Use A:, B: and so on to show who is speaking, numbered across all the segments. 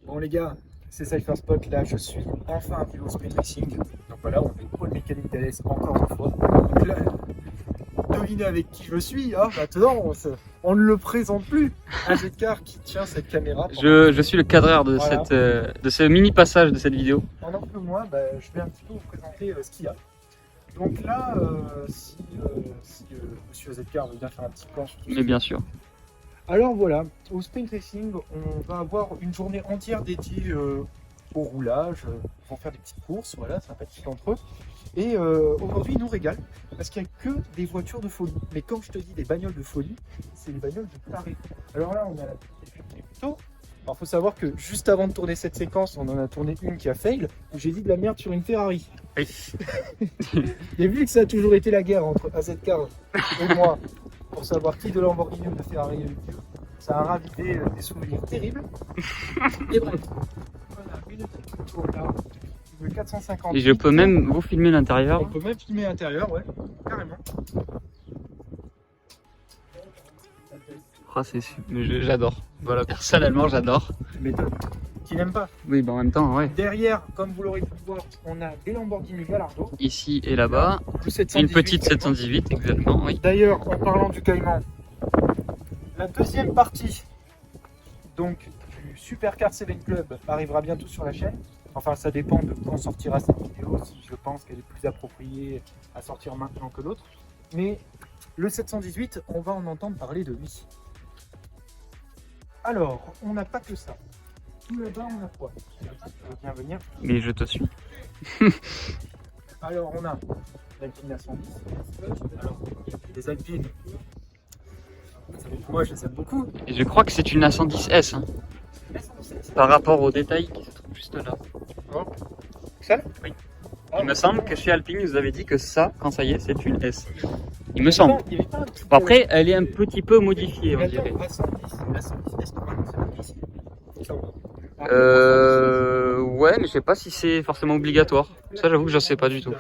A: Bon les gars, c'est Cypher Spot, là je suis enfin arrivé au Sprint Racing. Donc voilà, on est pôle mécanique d'Alès encore une fois. Donc là, devinez avec qui je suis, hein. Maintenant on ne le présente plus. Un Zetcar qui tient cette caméra.
B: Je suis le cadreur de,
A: Voilà.
B: de ce mini passage de cette vidéo.
A: Pendant que moi, je vais un petit peu vous présenter ce qu'il y a. Donc là, si Monsieur Zetcar veut bien faire un petit plan sur tout
B: Mais bien sûr.
A: Alors voilà, au Sprint Racing, on va avoir une journée entière dédiée au roulage, pour faire des petites courses, voilà, sympathiques entre eux. Et aujourd'hui, ils nous régalent, parce qu'il n'y a que des voitures de folie. Mais quand je te dis des bagnoles de folie, c'est des bagnoles de taré. Alors là, on a la petite plutôt. Alors, faut savoir que juste avant de tourner cette séquence, on en a tourné une qui a fail, où j'ai dit de la merde sur une Ferrari.
B: Oui.
A: Et vu que ça a toujours été la guerre entre AZK et moi, pour savoir qui de Lamborghini ou de Ferrari est le mieux, ça a ravivé des souvenirs terribles. Et bref, voilà, une petite tour là, de 450.
B: Et je peux même vous filmer l'intérieur.
A: On peut même filmer l'intérieur, ouais, carrément.
B: Oh, j'adore. Voilà, personnellement, j'adore.
A: Mais qui n'aime pas.
B: Oui, bah en même temps, ouais.
A: Derrière, comme vous l'aurez pu voir, on a des Lamborghini Gallardo.
B: Ici et là-bas,
A: Le 718
B: une petite
A: Cayman.
B: 718, exactement, oui.
A: D'ailleurs, en parlant du Cayman, la deuxième partie donc du Supercar 7 Club arrivera bientôt sur la chaîne. Enfin, ça dépend de quand sortira cette vidéo, si je pense qu'elle est plus appropriée à sortir maintenant que l'autre. Mais le 718, on va en entendre parler de lui. Alors, on n'a pas que ça. Tout là-bas, on a quoi? Tu veux bien venir.
B: Mais je te suis.
A: Alors, on a l'Alpine A110. Alors, les Alpines, moi, je les aime beaucoup.
B: Et je crois que c'est une A110S, hein, par rapport aux détails qui se trouvent juste là.
A: Ça?
B: Oui. Il me semble que chez Alpine, vous avez dit que ça, quand ça y est, c'est une S. Il me semble.
A: Il y avait pas un petit
B: Bon, après, elle est un petit peu modifiée, on
A: peu...
B: dirait.
A: A110, normalement, c'est marqué ici.
B: Ouais, mais je sais pas si c'est forcément obligatoire. Ça, j'avoue que je sais pas du tout.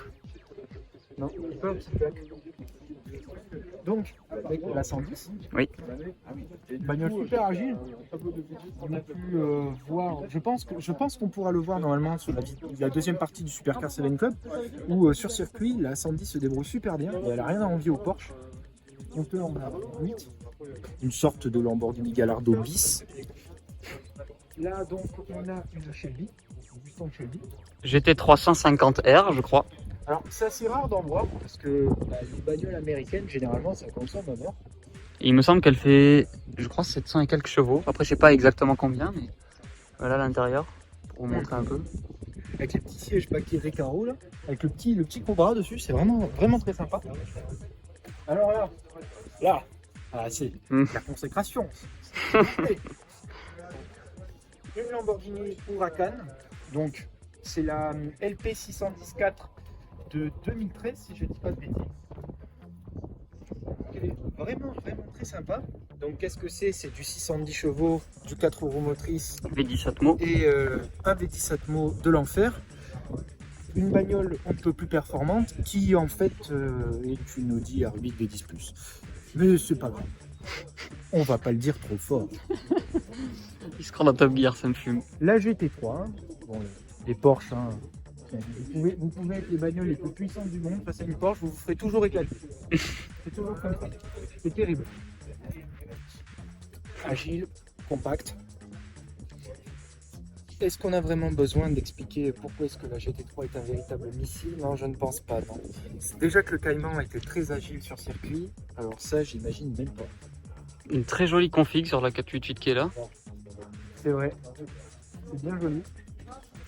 A: Non, pas un petit peu. Donc, avec la 110,
B: Oui.
A: bagnole super agile. On a pu voir, je pense qu'on pourra le voir normalement sur la deuxième partie du Supercar 7 Club, où sur circuit, la 110 se débrouille super bien et elle a rien à envier au Porsche. On peut en avoir 8, une sorte de Lamborghini Gallardo bis. Là, donc, on a une Shelby, une Mustang Shelby.
B: GT350R, je crois.
A: Alors, c'est assez rare d'en voir parce que les bagnoles américaines, généralement, ça consomme à mort.
B: Et il me semble qu'elle fait, je crois, 700 et quelques chevaux. Après, je sais pas exactement combien, mais voilà l'intérieur, pour vous montrer un peu.
A: Avec les petits sièges paquets Recaro, là, avec le petit Cobra dessus, c'est vraiment très sympa. Alors là, c'est la consécration. Une Lamborghini Huracan, donc c'est la LP610-4 de 2013, si je ne dis pas de bêtises. Elle est vraiment très sympa. Donc qu'est-ce que c'est? C'est du 610 chevaux, du 4 roues motrices
B: V10 Atmo.
A: et un V10 Atmo de l'enfer. Une bagnole un peu plus performante qui en fait est une Audi R8 V10+. Mais c'est pas grave. On va pas le dire trop fort.
B: Il se croit dans Top Gear, ça me fume.
A: La GT3, hein. Bon, les Porsche, hein. Vous pouvez être les bagnoles les plus puissantes du monde face à une Porsche, vous vous ferez toujours éclater. C'est toujours comme ça. C'est terrible. Agile, compact. Est-ce qu'on a vraiment besoin d'expliquer pourquoi est-ce que la GT3 est un véritable missile? Non, je ne pense pas. Non. Déjà que le Cayman était très agile sur circuit, alors ça, j'imagine même pas.
B: Une très jolie config sur la 488 qui est là.
A: C'est vrai. C'est bien joli.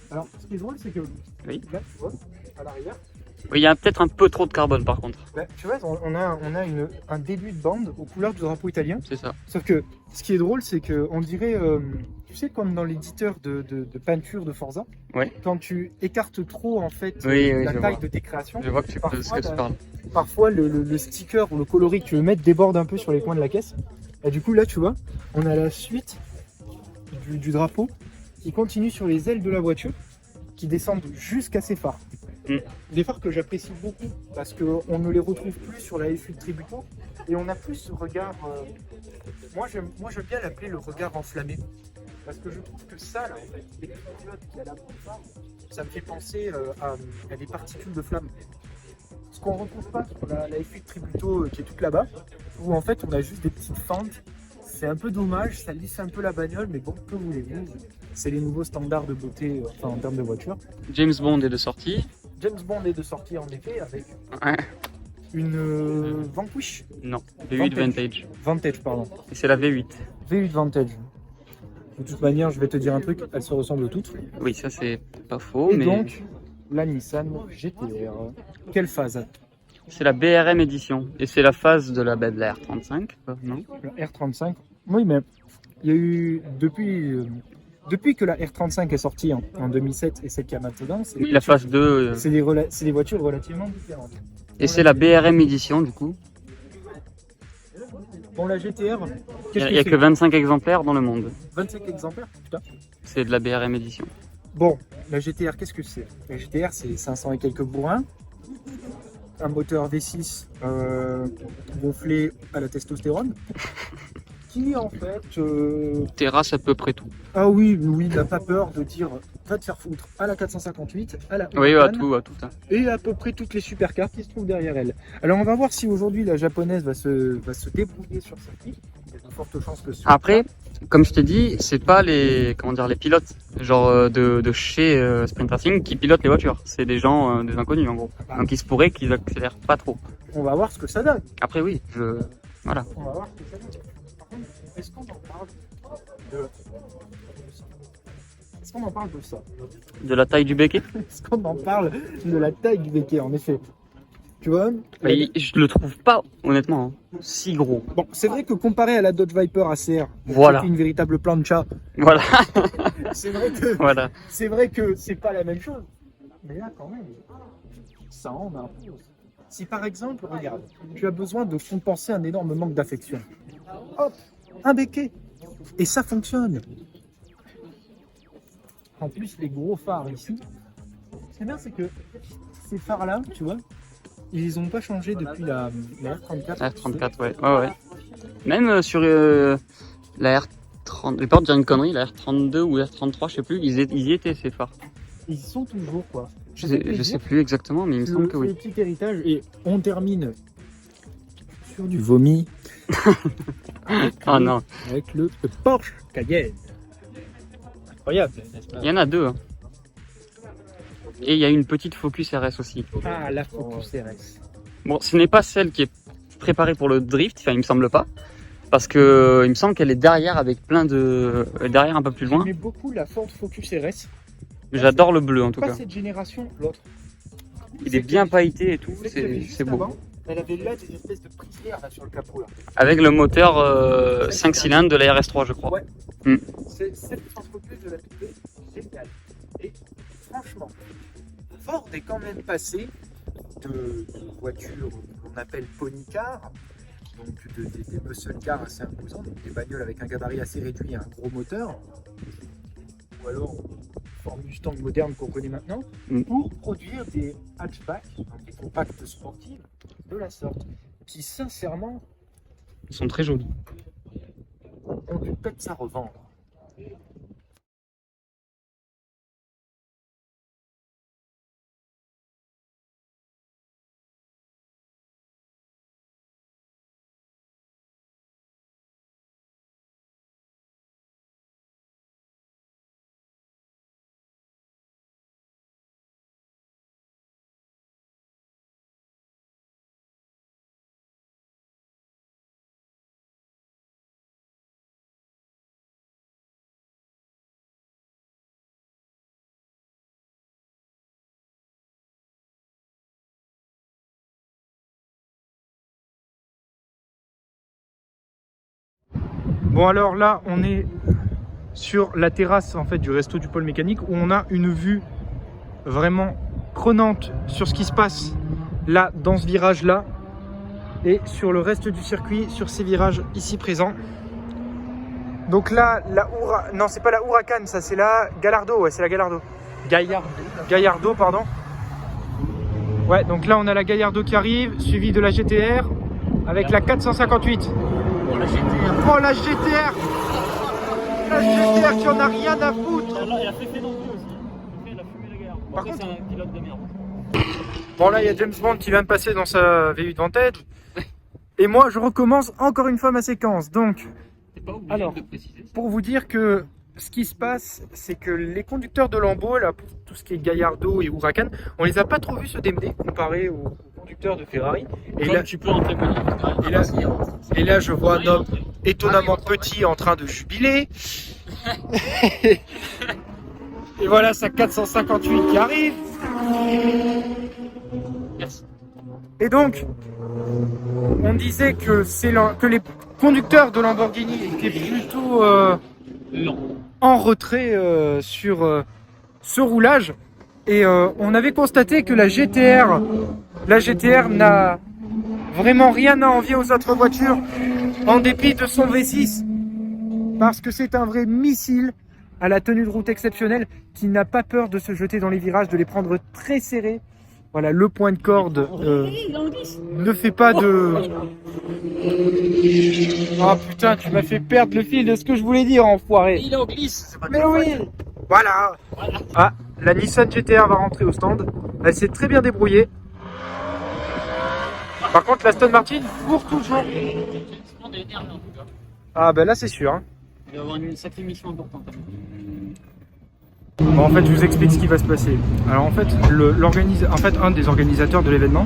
A: Alors, ce qui est drôle, c'est que
B: oui.
A: là, tu vois, à l'arrière,
B: Oui, il y a peut-être un peu trop de carbone par contre.
A: Bah, tu vois, on a un début de bande aux couleurs du drapeau italien.
B: C'est ça.
A: Sauf que ce qui est drôle, c'est qu'on dirait, tu sais, comme dans l'éditeur de peinture de Forza,
B: Ouais.
A: quand tu écartes trop en fait
B: Oui,
A: la
B: je
A: taille
B: vois.
A: de tes créations,
B: Je vois que ce que tu parles.
A: parfois le sticker ou le coloris que tu veux mettre déborde un peu sur les coins de la caisse. Et du coup, là, tu vois, on a la suite du drapeau qui continue sur les ailes de la voiture, qui descendent jusqu'à ses phares.
B: Mm.
A: Des phares que j'apprécie beaucoup parce qu'on ne les retrouve plus sur la F8 Tributo et on a plus ce regard. Moi, j'aime bien l'appeler le regard enflammé parce que je trouve que ça, là, en fait, les pilotes qui a la plupart, ça me fait penser à des particules de flamme. Ce qu'on ne retrouve pas sur la F8 Tributo qui est toute là-bas, où en fait on a juste des petites fentes. C'est un peu dommage, ça lisse un peu la bagnole, mais bon, que voulez-vous, c'est les nouveaux standards de beauté enfin, en termes de voiture.
B: James Bond est de sortie.
A: James Bond est de sortie en effet avec
B: Ouais.
A: une Vanquish.
B: Non, V8 Vantage.
A: Vantage, pardon.
B: Et c'est la V8.
A: V8 Vantage. De toute manière, je vais te dire un truc, elles se ressemblent toutes.
B: Oui, ça c'est pas faux,
A: Et
B: mais
A: donc, la Nissan GT-R. Quelle phase?
B: c'est la BRM édition. Et c'est la phase de la R35, non?
A: La R35. Oui, mais il y a eu depuis que la R35 est sortie en 2007 et celle qu'il y a maintenant, c'est
B: Oui, la phase 2.
A: c'est des voitures relativement différentes.
B: Et c'est la BRM édition du coup.
A: Bon, la GTR,
B: Il
A: qu'est-ce
B: n'y a
A: que
B: que
A: c'est?
B: 25 exemplaires dans le monde.
A: 25 exemplaires, putain.
B: C'est de la BRM édition.
A: Bon, la GTR, qu'est-ce que c'est? La GTR, c'est 500 et quelques bourrins, un moteur V6 gonflé à la testostérone, qui en fait...
B: Terrasse à peu près tout.
A: Ah oui, oui, n'a pas peur de dire va te faire foutre à la 458, à la
B: Oui,
A: Huracan,
B: à tout. Hein.
A: et à peu près toutes les supercars qui se trouvent derrière elle. Alors on va voir si aujourd'hui la japonaise va se débrouiller sur circuit. Il y a de fortes chances que ce soit
B: Après, comme je t'ai dit, c'est pas les pilotes genre de chez Sprint Racing qui pilotent les voitures. C'est des gens, des inconnus en gros. Donc il se pourrait qu'ils accélèrent pas trop.
A: on va voir ce que ça donne.
B: Après oui, voilà.
A: On va voir ce que ça donne. Par contre, est-ce qu'on en parle de... Est-ce qu'on en parle de ça?
B: De la taille du béquet.
A: Est-ce qu'on en parle de la taille du béquet, en effet? Tu vois,
B: Je le trouve pas, honnêtement, hein, si gros.
A: bon, c'est vrai que comparé à la Dodge Viper ACR,
B: Voilà.
A: qui est une véritable plancha,
B: Voilà.
A: c'est vrai que
B: Voilà.
A: c'est vrai que c'est pas la même chose. Mais là, quand même, ça en impose. Si par exemple, regarde, tu as besoin de compenser un énorme manque d'affection, hop, un béquet, et ça fonctionne. En plus, les gros phares ici, ce qui est bien, c'est que ces phares-là, tu vois, ils n'ont pas changé depuis la R34.
B: La R34, ouais. Même sur la R30, j'ai peur de dire une connerie, la R32 ou R33, je sais plus, ils y étaient ces phares.
A: Ils sont toujours, quoi.
B: Je sais plus exactement, mais il me semble que
A: C'est le
B: oui.
A: petit héritage, et on termine sur du vomi.
B: Ah non,
A: Avec le Porsche Cayenne. Incroyable, n'est-ce pas?
B: il y en a deux. Hein. Et il y a une petite Focus RS aussi.
A: Ah, la Focus RS.
B: Bon, ce n'est pas celle qui est préparée pour le drift, enfin il me semble pas. Parce que il me semble qu'elle est derrière avec plein de... derrière un peu plus loin.
A: J'aimais beaucoup la Ford Focus RS.
B: J'adore le bleu en tout
A: Pas
B: cas.
A: cette génération, l'autre.
B: Il est bien pailleté et tout,
A: Celle qu'il y avait juste
B: c'est beau.
A: avant, elle avait là des espèces de prises là sur le capot. Là.
B: Avec le moteur 5 cylindres de la RS3 je crois.
A: Ouais.
B: Mm.
A: C'est cette Ford Focus de la trouver géniale. Et franchement, Ford est quand même passé de voitures qu'on appelle pony car, donc des muscle cars assez imposants, donc des bagnoles avec un gabarit assez réduit et un gros moteur, ou alors Ford Mustang moderne qu'on connaît maintenant, pour produire des hatchbacks, donc des compacts sportives de la sorte, qui sincèrement
B: Ils sont très jolis.
A: ont du peps à revendre. Bon alors là, on est sur la terrasse en fait du resto du pôle mécanique où on a une vue vraiment prenante sur ce qui se passe là dans ce virage là et sur le reste du circuit sur ces virages ici présents. Donc là, non c'est pas la Huracan, ça c'est la Gallardo, ouais c'est la Gallardo. Gallardo, pardon. Ouais, donc là on a la Gallardo qui arrive, suivie de la GTR avec la 458.
B: Pour la GTR.
A: Oh la GTR! La GTR qui en a rien à foutre!
B: Il a fait non plus aussi. Il a fumé la guerre.
A: Par contre,
B: c'est un pilote de merde.
A: Bon là il y a James Bond qui vient de passer dans sa V8 Vantage. Et moi je recommence encore une fois ma séquence. Donc, alors, pour vous dire que ce qui se passe, c'est que les conducteurs de Lambo, là, pour tout ce qui est Gallardo et Huracan, on les a pas trop vus se démener comparé aux conducteurs de Ferrari. Et là,
B: tu peux entrer
A: et là, je vois un homme étonnamment petit en train de jubiler. Et voilà sa 458 qui arrive.
B: Merci.
A: Et donc, on disait que, que les conducteurs de Lamborghini étaient plutôt en retrait sur ce roulage. Et on avait constaté que la GTR n'a vraiment rien à envier aux autres voitures, en dépit de son V6. Parce que c'est un vrai missile à la tenue de route exceptionnelle qui n'a pas peur de se jeter dans les virages, de les prendre très serrés. Voilà, le point de corde ne fait pas de... Ah putain, tu m'as fait perdre le fil de ce que je voulais dire, enfoiré.
B: Il est en glisse.
A: Mais oui. Voilà. Ah, la Nissan GTR va rentrer au stand. Elle s'est très bien débrouillée. Par contre, la Aston Martin court toujours. Ah ben là, c'est sûr. Hein.
B: Il va y avoir une sacrée mission importante.
A: Bon, en fait, je vous explique ce qui va se passer. Alors en fait, un des organisateurs de l'événement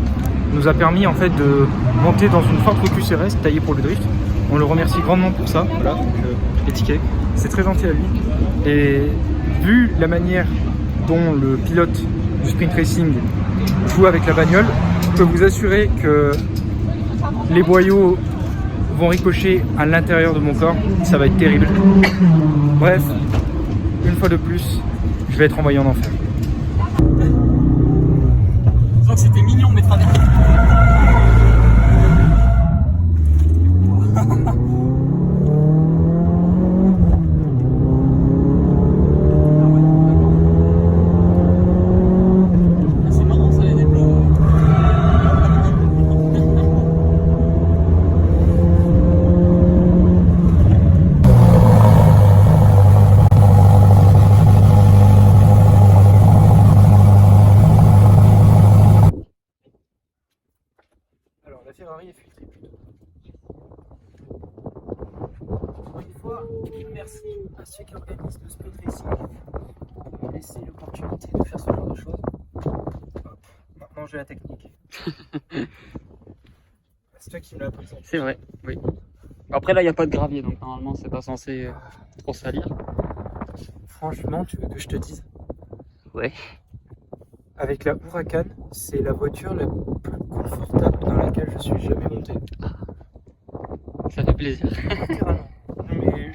A: nous a permis en fait de monter dans une Ford Focus RS taillée pour le drift. On le remercie grandement pour ça. Voilà, donc les tickets, c'est très gentil à lui. Et vu la manière dont le pilote du sprint racing joue avec la bagnole, je peux vous assurer que les boyaux vont ricocher à l'intérieur de mon corps. Ça va être terrible. Bref, une fois de plus, je vais être envoyé en enfer.
B: Je crois que c'était mignon de mettre un équipe. C'est marrant ça les déploie.
A: Alors la Ferrari est filtrée plutôt. Encore une fois, merci à ceux qui organisent le sprint racing de me laisser l'opportunité de faire ce genre de choses. Hop, maintenant j'ai la technique. C'est toi qui me l'as appris ça.
B: C'est vrai, oui. Après là il n'y a pas de gravier donc normalement c'est pas censé trop salir.
A: Franchement, tu veux que je te dise?
B: Ouais.
A: Avec la Huracan, c'est la voiture la plus confortable dans laquelle je suis jamais monté.
B: Ça fait plaisir.
A: Littéralement. Non mais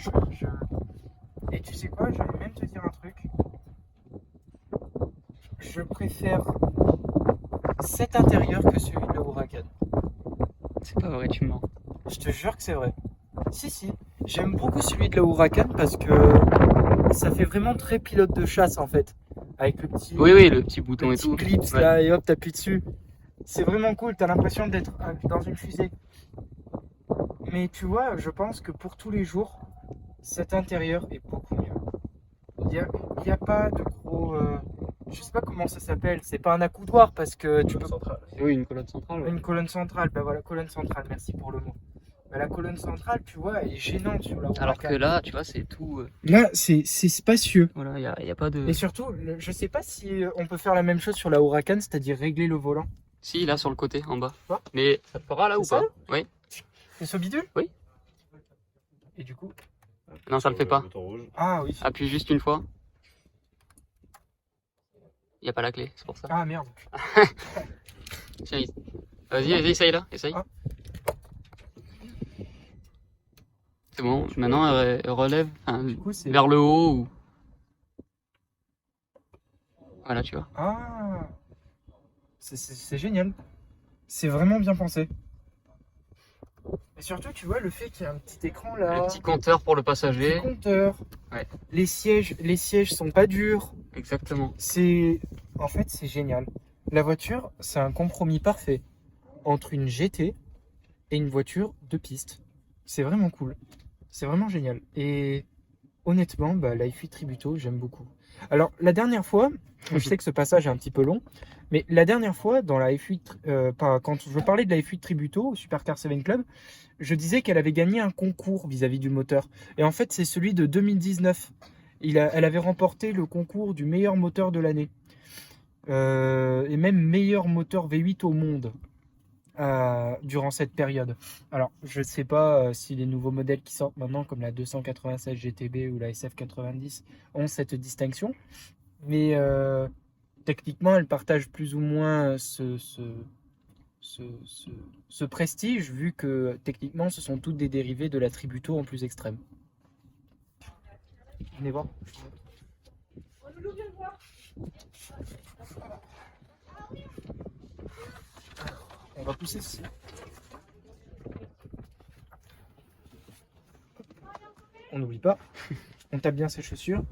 A: Et tu sais quoi, je vais même te dire un truc. Je préfère cet intérieur que celui de la Huracan.
B: C'est pas vrai, tu mens.
A: Je te jure que c'est vrai. Si, j'aime beaucoup celui de la Huracan parce que ça fait vraiment très pilote de chasse en fait. Avec le petit,
B: Oui, le petit bouton
A: le
B: et
A: petit
B: tout.
A: clips
B: Ouais.
A: là et hop, t'appuies dessus. C'est vraiment cool, t'as l'impression d'être dans une fusée. Mais tu vois, je pense que pour tous les jours, cet intérieur est beaucoup mieux. Il y a pas de gros... je sais pas comment ça s'appelle, c'est pas un accoudoir parce que tu peux...
B: Oui, une colonne centrale. Ouais.
A: Une colonne centrale, bah voilà, colonne centrale, merci pour le mot. Bah, la colonne centrale, tu vois, elle est gênante sur la Huracan.
B: Alors que là, tu vois, c'est tout.
A: Là, c'est spacieux.
B: Voilà, y a pas de.
A: Et surtout, je sais pas si on peut faire la même chose sur la Huracan, c'est-à-dire régler le volant.
B: Si, là sur le côté, en bas.
A: Quoi
B: Mais ça te fera là ou
A: C'est
B: pas?
A: ça
B: Oui.
A: C'est ce bidule?
B: Oui.
A: Et du coup...
B: Non, ça le fait pas.
A: Ah oui.
B: Appuie juste une fois. Y a pas la clé, c'est pour ça.
A: Ah merde.
B: Tiens, vas-y, essaye là, essaye.
A: Ah.
B: Exactement. Maintenant, elle relève enfin,
A: Du coup, c'est...
B: vers le haut. Voilà, tu vois.
A: Ah, c'est génial. C'est vraiment bien pensé. Et surtout, tu vois, le fait qu'il y ait un petit écran là,
B: Le petit compteur pour le
A: petit
B: passager.
A: compteur,
B: Ouais.
A: les sièges sont pas durs.
B: Exactement.
A: En fait, c'est génial. La voiture, c'est un compromis parfait entre une GT et une voiture de piste. C'est vraiment cool. C'est vraiment génial. Et honnêtement, bah, la F8 Tributo, j'aime beaucoup. Alors, la dernière fois, je sais que ce passage est un petit peu long, mais la dernière fois, dans la F8, quand je parlais de la F8 Tributo au Supercar 7 Club, je disais qu'elle avait gagné un concours vis-à-vis du moteur. Et en fait, c'est celui de 2019. Elle avait remporté le concours du meilleur moteur de l'année. Et même meilleur moteur V8 au monde durant cette période. Alors, je ne sais pas si les nouveaux modèles qui sortent maintenant, comme la 296 GTB ou la SF90, ont cette distinction. Mais techniquement, elle partage plus ou moins ce prestige, vu que techniquement, ce sont toutes des dérivés de la Tributo en plus extrême. Venez voir. On va pousser ceci. On n'oublie pas, on tape bien ses chaussures.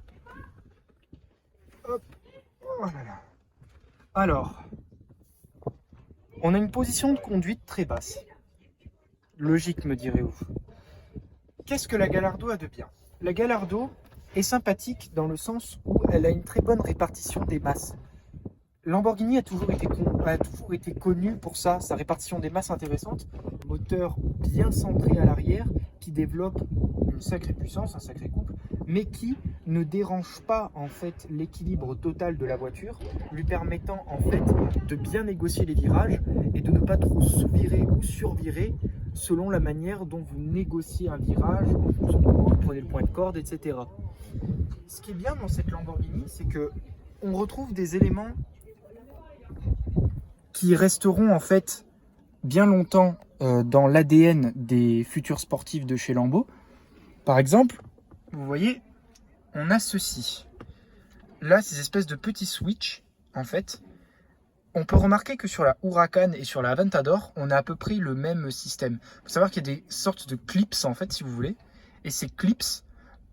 A: Hop, voilà. Alors, on a une position de conduite très basse. Logique, me direz-vous. Qu'est-ce que la Gallardo a de bien? La Gallardo est sympathique dans le sens où elle a une très bonne répartition des masses. Lamborghini a toujours été connu pour ça, sa répartition des masses intéressante, moteur bien centré à l'arrière, qui développe une sacrée puissance, un sacré couple, mais qui ne dérange pas en fait l'équilibre total de la voiture, lui permettant en fait de bien négocier les virages et de ne pas trop sous-virer ou survirer selon la manière dont vous négociez un virage, en fonction de comment vous prenez le point de corde, etc. Ce qui est bien dans cette Lamborghini, c'est que on retrouve des éléments qui resteront en fait bien longtemps dans l'ADN des futurs sportifs de chez Lambo. Par exemple, vous voyez, on a ceci. Là, ces espèces de petits switches, en fait, on peut remarquer que sur la Huracan et sur la Aventador, on a à peu près le même système. Il faut savoir qu'il y a des sortes de clips, en fait, si vous voulez. Et ces clips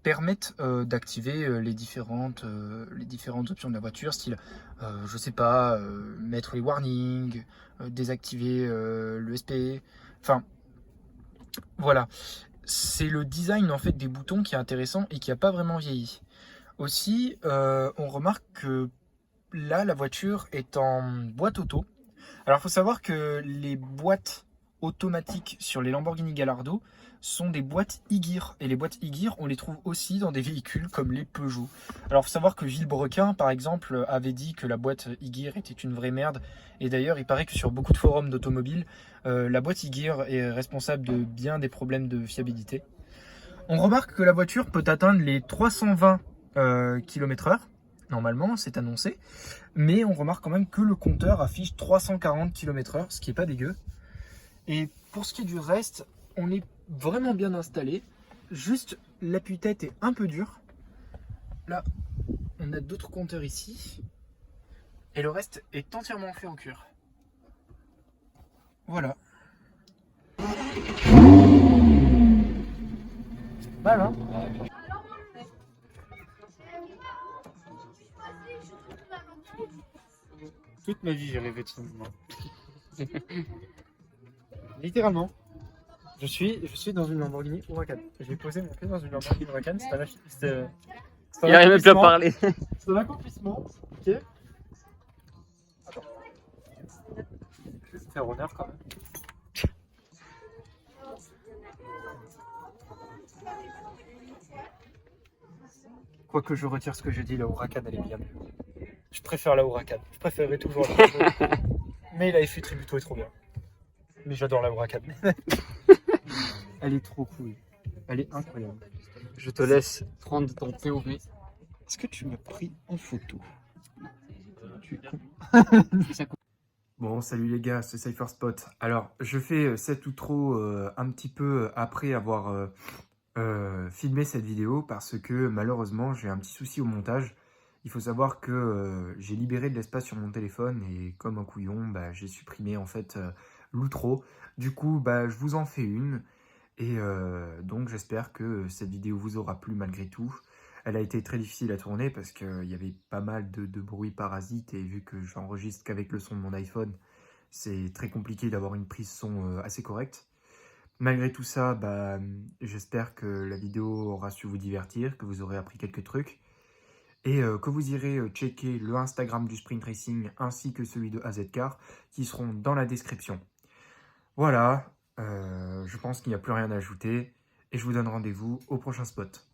A: permettent d'activer les différentes options de la voiture, style, je sais pas, mettre les warnings, désactiver l'ESP, enfin, voilà. C'est le design en fait des boutons qui est intéressant et qui n'a pas vraiment vieilli. Aussi, on remarque que là, la voiture est en boîte auto. Alors, il faut savoir que les boîtes automatiques sur les Lamborghini Gallardo sont des boîtes e-gear. Et les boîtes e-gear, on les trouve aussi dans des véhicules comme les Peugeot. Alors, il faut savoir que Villebrequin, par exemple, avait dit que la boîte e-gear était une vraie merde. Et d'ailleurs, il paraît que sur beaucoup de forums d'automobiles, la boîte e-gear est responsable de bien des problèmes de fiabilité. On remarque que la voiture peut atteindre les 320 km/h. Normalement, c'est annoncé. Mais on remarque quand même que le compteur affiche 340 km/h, ce qui n'est pas dégueu. Et pour ce qui est du reste, on est vraiment bien installé. Juste, l'appui-tête est un peu dur. Là, on a d'autres compteurs ici. Et le reste est entièrement fait en cuir. Voilà. Voilà. Toute ma vie, j'ai rêvé de ce moment. Littéralement. Je suis dans une Lamborghini Huracan. J'ai posé mon pied dans une Lamborghini Huracan.
B: Il a même plus à parler.
A: C'est un accomplissement. Ok. Attends. Je vais te faire honneur quand même. Quoique je retire ce que j'ai dit, la Huracan elle est bien mieux. Je préfère la Huracan. Je préférerais toujours la Huracan. Mais la F8 Tributo est trop bien. Mais j'adore la Huracan. Elle est trop cool. Elle est incroyable.
B: Je te laisse prendre ton POV.
A: Est-ce que tu m'as pris en photo? Tu es con. Bon, salut les gars, c'est Cypher Spot. Alors, je fais cet outro un petit peu après avoir filmer cette vidéo parce que malheureusement j'ai un petit souci au montage. Il faut savoir que j'ai libéré de l'espace sur mon téléphone et comme un couillon, bah, j'ai supprimé en fait l'outro. Du coup, bah, je vous en fais une et donc j'espère que cette vidéo vous aura plu malgré tout. Elle a été très difficile à tourner parce qu'il y avait pas mal de bruit parasite et vu que j'enregistre qu'avec le son de mon iPhone, c'est très compliqué d'avoir une prise son assez correcte. Malgré tout ça, bah, j'espère que la vidéo aura su vous divertir, que vous aurez appris quelques trucs et que vous irez checker le Instagram du Sprint Racing ainsi que celui de AZ Car qui seront dans la description. Voilà, je pense qu'il n'y a plus rien à ajouter et je vous donne rendez-vous au prochain spot.